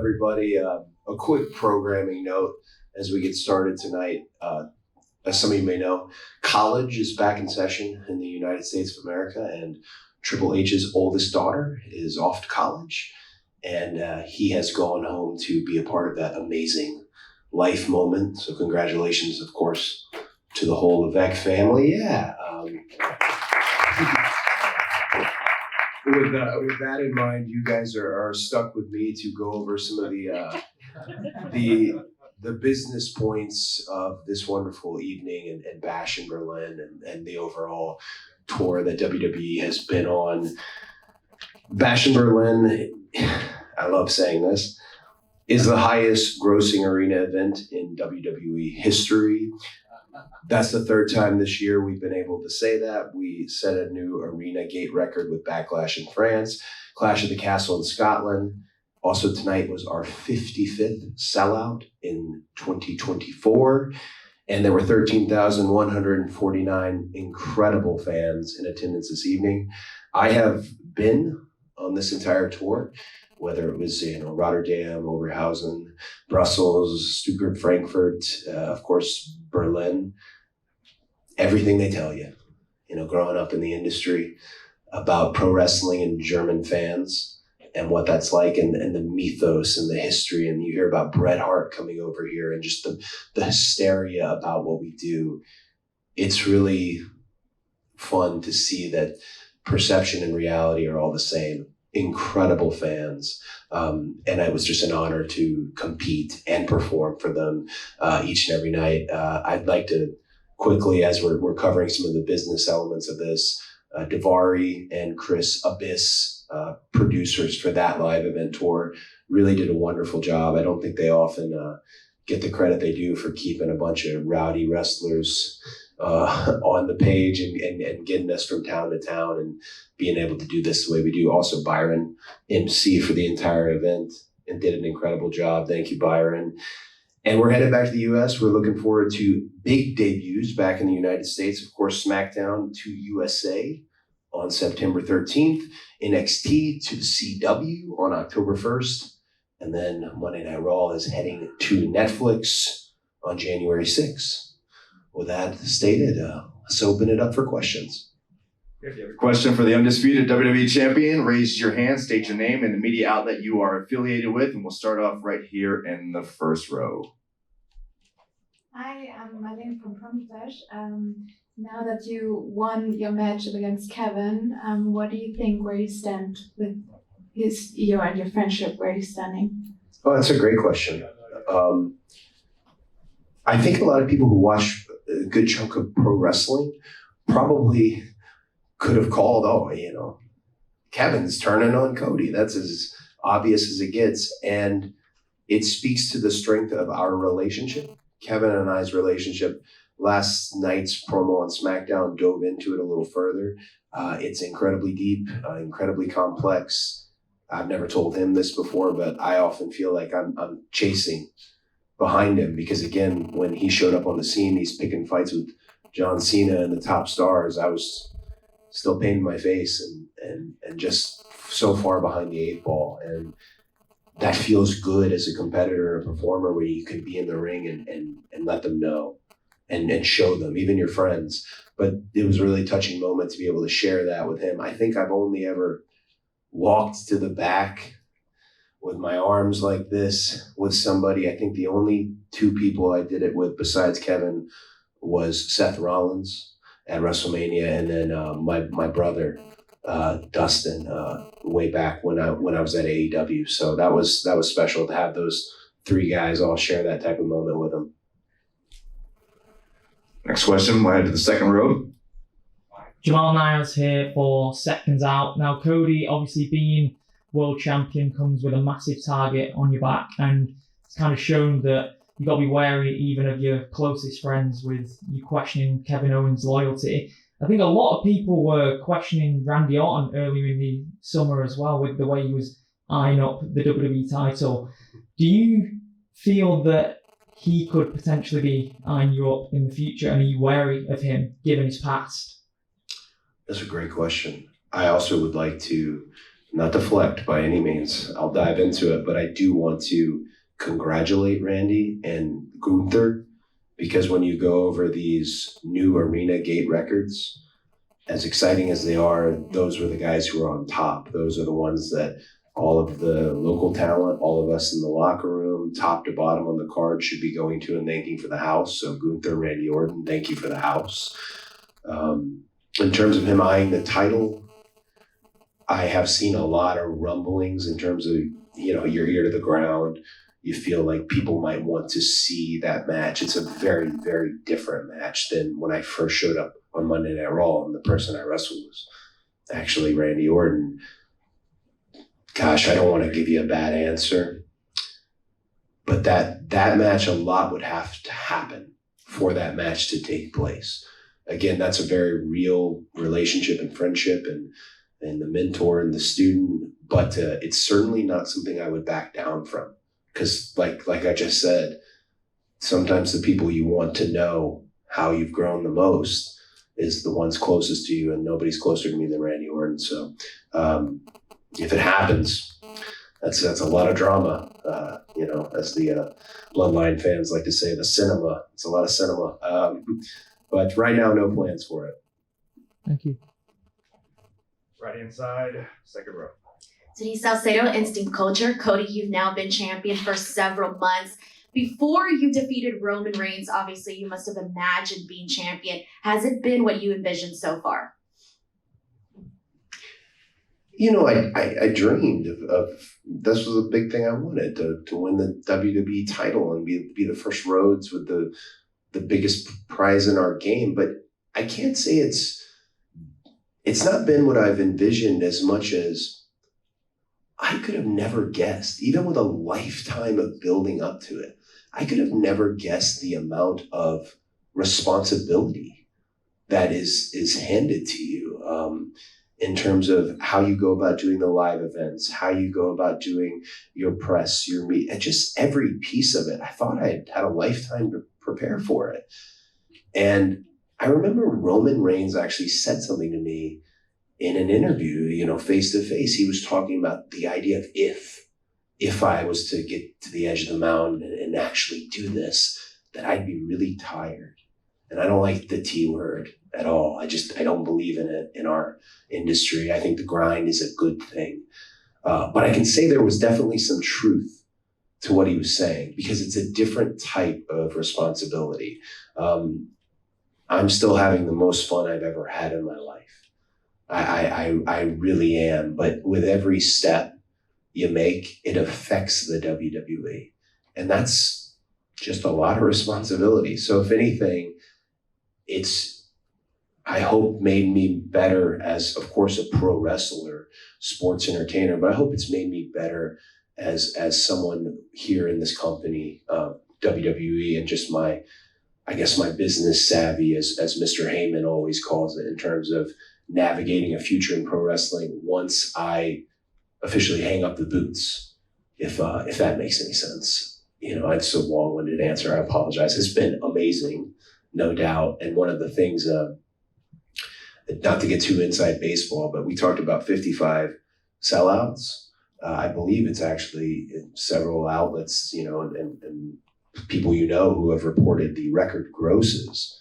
everybody. A quick programming note as we get started tonight. As some of you may know, college is back in session in the United States of America, and Triple H's oldest daughter is off to college, and he has gone home to be a part of that amazing life moment. So congratulations, of course, to the whole Levesque family. Yeah. With that in mind, you guys are stuck with me to go over some of the business points of this wonderful evening and Bash in Berlin and the overall tour that WWE has been on. Bash in Berlin, I love saying this, is the highest grossing arena event in WWE history. That's the third time this year we've been able to say that. We set a new arena gate record with Backlash in France, Clash of the Castle in Scotland. Also tonight was our 55th sellout in 2024. And there were 13,149 incredible fans in attendance this evening. I have been on this entire tour, whether it was Rotterdam, Oberhausen, Brussels, Stuttgart, Frankfurt, of course, Berlin. Everything they tell you, growing up in the industry about pro wrestling and German fans and what that's like, and the mythos and the history. And you hear about Bret Hart coming over here and just the hysteria about what we do. It's really fun to see that perception and reality are all the same. Incredible fans. And it was just an honor to compete and perform for them each and every night. I'd like to quickly, as we're covering some of the business elements of this, Davari and Chris Abyss, producers for that live event tour, really did a wonderful job. I don't think they often get the credit they do for keeping a bunch of rowdy wrestlers on the page and getting us from town to town and being able to do this the way we do. Also, Byron, MC for the entire event, and did an incredible job. Thank you, Byron. And we're headed back to the U.S. We're looking forward to big debuts back in the United States. Of course, SmackDown to USA on September 13th, NXT to the CW on October 1st, and then Monday Night Raw is heading to Netflix on January 6th. With that stated, let's open it up for questions. If you have a question for the Undisputed WWE Champion, raise your hand, state your name and the media outlet you are affiliated with, and we'll start off right here in the first row. Hi, I'm Marlene from Promflash. Now that you won your match against Kevin, what do you think where you stand with you and your friendship, where are you standing? Oh, that's a great question. I think a lot of people who watch a good chunk of pro wrestling probably could have called, Kevin's turning on Cody. That's as obvious as it gets. And it speaks to the strength of our relationship. Kevin and I's relationship. Last night's promo on SmackDown dove into it a little further. It's incredibly deep, incredibly complex. I've never told him this before, but I often feel like I'm chasing behind him because, again, when he showed up on the scene, he's picking fights with John Cena and the top stars. I was still painting my face and just so far behind the eight ball. And that feels good as a competitor, a performer, where you can be in the ring and let them know and show them, even your friends. But it was a really touching moment to be able to share that with him. I think I've only ever walked to the back with my arms like this with somebody. I think the only two people I did it with besides Kevin was Seth Rollins at WrestleMania, and then my brother Dustin way back when I was at AEW. So that was special to have those three guys all share that type of moment with him. Next question, we'll head to the second row. Jamal Niles here for Seconds Out. Now, Cody, obviously being world champion comes with a massive target on your back, and it's kind of shown that you've got to be wary even of your closest friends with you questioning Kevin Owens' loyalty. I think a lot of people were questioning Randy Orton earlier in the summer as well with the way he was eyeing up the WWE title. Do you feel that he could potentially be eyeing you up in the future, and are you wary of him given his past? That's a great question. I also would like to not deflect by any means. I'll dive into it, but I do want to congratulate Randy and Gunther, because when you go over these new arena gate records, as exciting as they are, those were the guys who were on top. Those are the ones that all of the local talent, all of us in the locker room, top to bottom on the card, should be going to and thanking for the house. So Gunther, Randy Orton, thank you for the house. In terms of him eyeing the title, I have seen a lot of rumblings in terms of, your ear to the ground. You feel like people might want to see that match. It's a very, very different match than when I first showed up on Monday Night Raw, and the person I wrestled was actually Randy Orton. Gosh, I don't want to give you a bad answer, but that match, a lot would have to happen for that match to take place. Again, that's a very real relationship and friendship, and the mentor and the student, but it's certainly not something I would back down from. Because like I just said, sometimes the people you want to know how you've grown the most is the ones closest to you, and nobody's closer to me than Randy Orton. So if it happens, that's a lot of drama. As the Bloodline fans like to say, the cinema. It's a lot of cinema. But right now, no plans for it. Thank you. Right inside, second row. Denise Salcedo, Instinct Culture. Cody, you've now been champion for several months. Before you defeated Roman Reigns, obviously you must have imagined being champion. Has it been what you envisioned so far? I dreamed of this was a big thing I wanted, to win the WWE title and be the first Rhodes with the biggest prize in our game. But I can't say it's not been what I've envisioned as much as I could have never guessed, even with a lifetime of building up to it. I could have never guessed the amount of responsibility that is handed to you in terms of how you go about doing the live events, how you go about doing your press, your meet, and just every piece of it. I thought I had a lifetime to prepare for it. And I remember Roman Reigns actually said something to me in an interview, face to face. He was talking about the idea of if I was to get to the edge of the mountain and actually do this, that I'd be really tired. And I don't like the T word at all. I don't believe in it in our industry. I think the grind is a good thing. But I can say there was definitely some truth to what he was saying, because it's a different type of responsibility. I'm still having the most fun I've ever had in my life. I really am. But with every step you make, it affects the WWE. And that's just a lot of responsibility. So if anything, I hope made me better as, of course, a pro wrestler, sports entertainer, but I hope it's made me better as someone here in this company, WWE, and just my business savvy, as Mr. Heyman always calls it, in terms of navigating a future in pro wrestling once I officially hang up the boots, if that makes any sense. It's a long-winded answer. I apologize. It's been amazing, no doubt. And one of the things, not to get too inside baseball, but we talked about 55 sellouts. I believe it's actually in several outlets, and people who have reported the record grosses.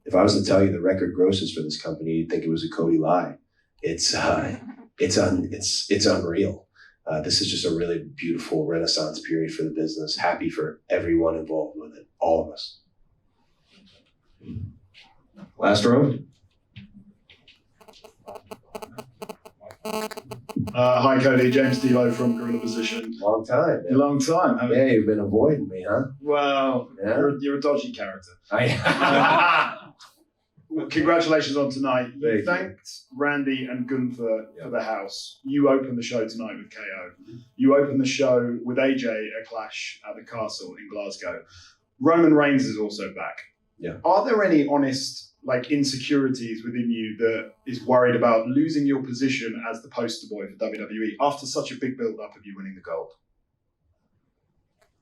If I was to tell you the record grosses for this company, you'd think it was a Cody lie. It's unreal. This is just a really beautiful renaissance period for the business. Happy for everyone involved with it, all of us. Last row. Hi, Cody. James D'Lo from Gorilla Position. Long time. A long time. Yeah, you've been avoiding me, huh? Well, Yeah. you're a dodgy character. Well, Congratulations on tonight. You Thank you. thanked Randy and Gunther for the house. You opened the show tonight with KO. You opened the show with AJ at Clash at the Castle in Glasgow. Roman Reigns is also back. Yeah. Are there any honest insecurities within you that is worried about losing your position as the poster boy for WWE after such a big build-up of you winning the gold?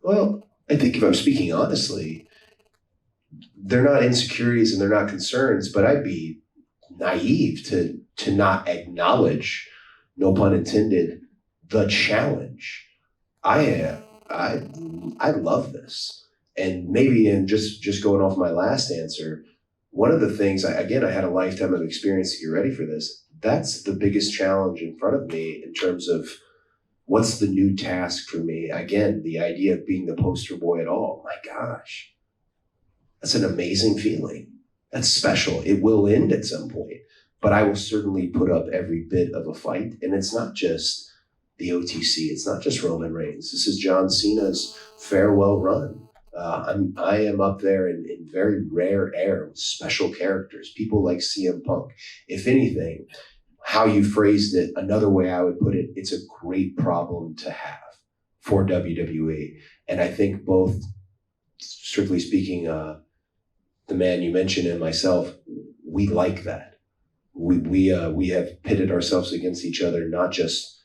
Well, I think if I'm speaking honestly, they're not insecurities and they're not concerns, but I'd be naive to not acknowledge no pun intended, the challenge. I love this. And maybe in just going off my last answer, one of the things, I had a lifetime of experience to get ready for this. That's the biggest challenge in front of me in terms of what's the new task for me. Again, the idea of being the poster boy at all. My gosh, that's an amazing feeling. That's special. It will end at some point, but I will certainly put up every bit of a fight. And it's not just the OTC. It's not just Roman Reigns. This is John Cena's farewell run. I am up there in very rare air with special characters, people like CM Punk. If anything, how you phrased it, another way I would put it, it's a great problem to have for WWE. And I think both, strictly speaking, the man you mentioned and myself, we like that. We have pitted ourselves against each other, not just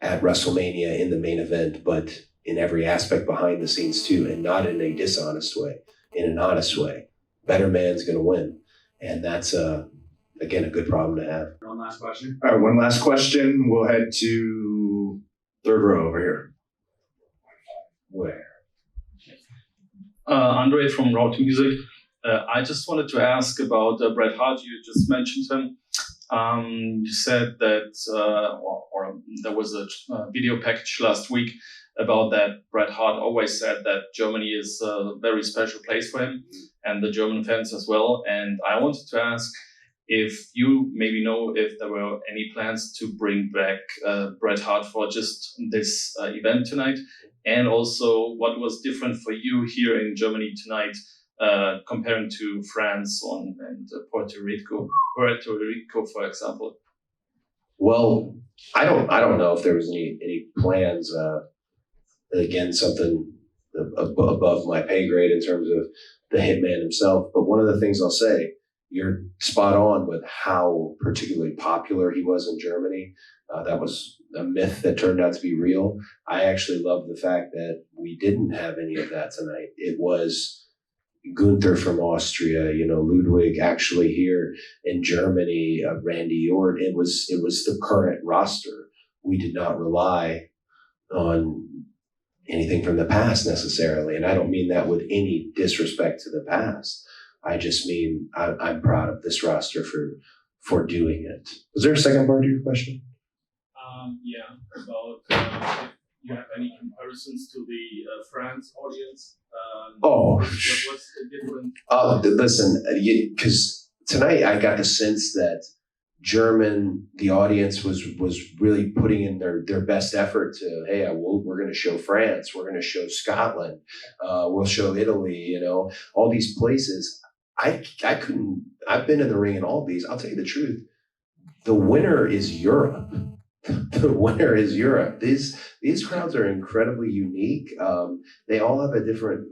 at WrestleMania in the main event, but in every aspect behind the scenes too, and not in a dishonest way, in an honest way. Better man's gonna win. And that's, again, a good problem to have. One last question. All right, one last question. We'll head to third row over here. Where? Andre from Route Music. I just wanted to ask about Bret Hart. You just mentioned him. You said that, or there was a video package last week about that Bret Hart always said that Germany is a very special place for him and the German fans as well. And I wanted to ask if you maybe know if there were any plans to bring back Bret Hart for just this event tonight, and also what was different for you here in Germany tonight comparing to France and Puerto Rico, for example. Well, I don't know if there was any plans. Again, something above my pay grade in terms of the hitman himself. But one of the things I'll say, you're spot on with how particularly popular he was in Germany. That was a myth that turned out to be real. I actually love the fact that we didn't have any of that tonight. It was Gunther from Austria, Ludwig actually here in Germany, Randy Orton. It was the current roster. We did not rely on anything from the past necessarily. And I don't mean that with any disrespect to the past. I just mean I'm proud of this roster for doing it. Was there a second part to your question? About if you have any comparisons to the France audience. What's the difference? Listen, because tonight I got the sense that the audience was really putting in their best effort to, hey, we're going to show France, we're going to show Scotland, we'll show Italy, all these places. I've been in the ring in all these. I'll tell you the truth. The winner is Europe. The winner is Europe. These crowds are incredibly unique. They all have a different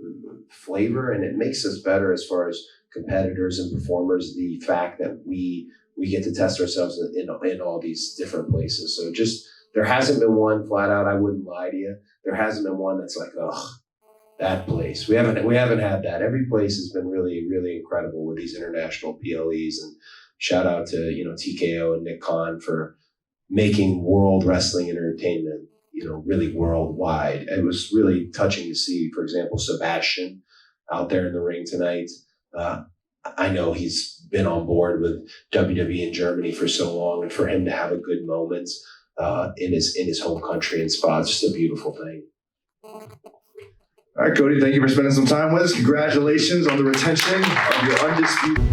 flavor, and it makes us better as far as competitors and performers. The fact that we get to test ourselves in all these different places. So there hasn't been one flat out. I wouldn't lie to you. There hasn't been one that's like, ugh, that place. We haven't had that. Every place has been really, really incredible with these international PLEs. And shout out to TKO and Nick Khan for making world wrestling entertainment, really worldwide. It was really touching to see, for example, Sebastian out there in the ring tonight. I know he's been on board with WWE in Germany for so long, and for him to have a good moment in his home country and Spa, it's just a beautiful thing. All right, Cody, thank you for spending some time with us. Congratulations on the retention of your Undisputed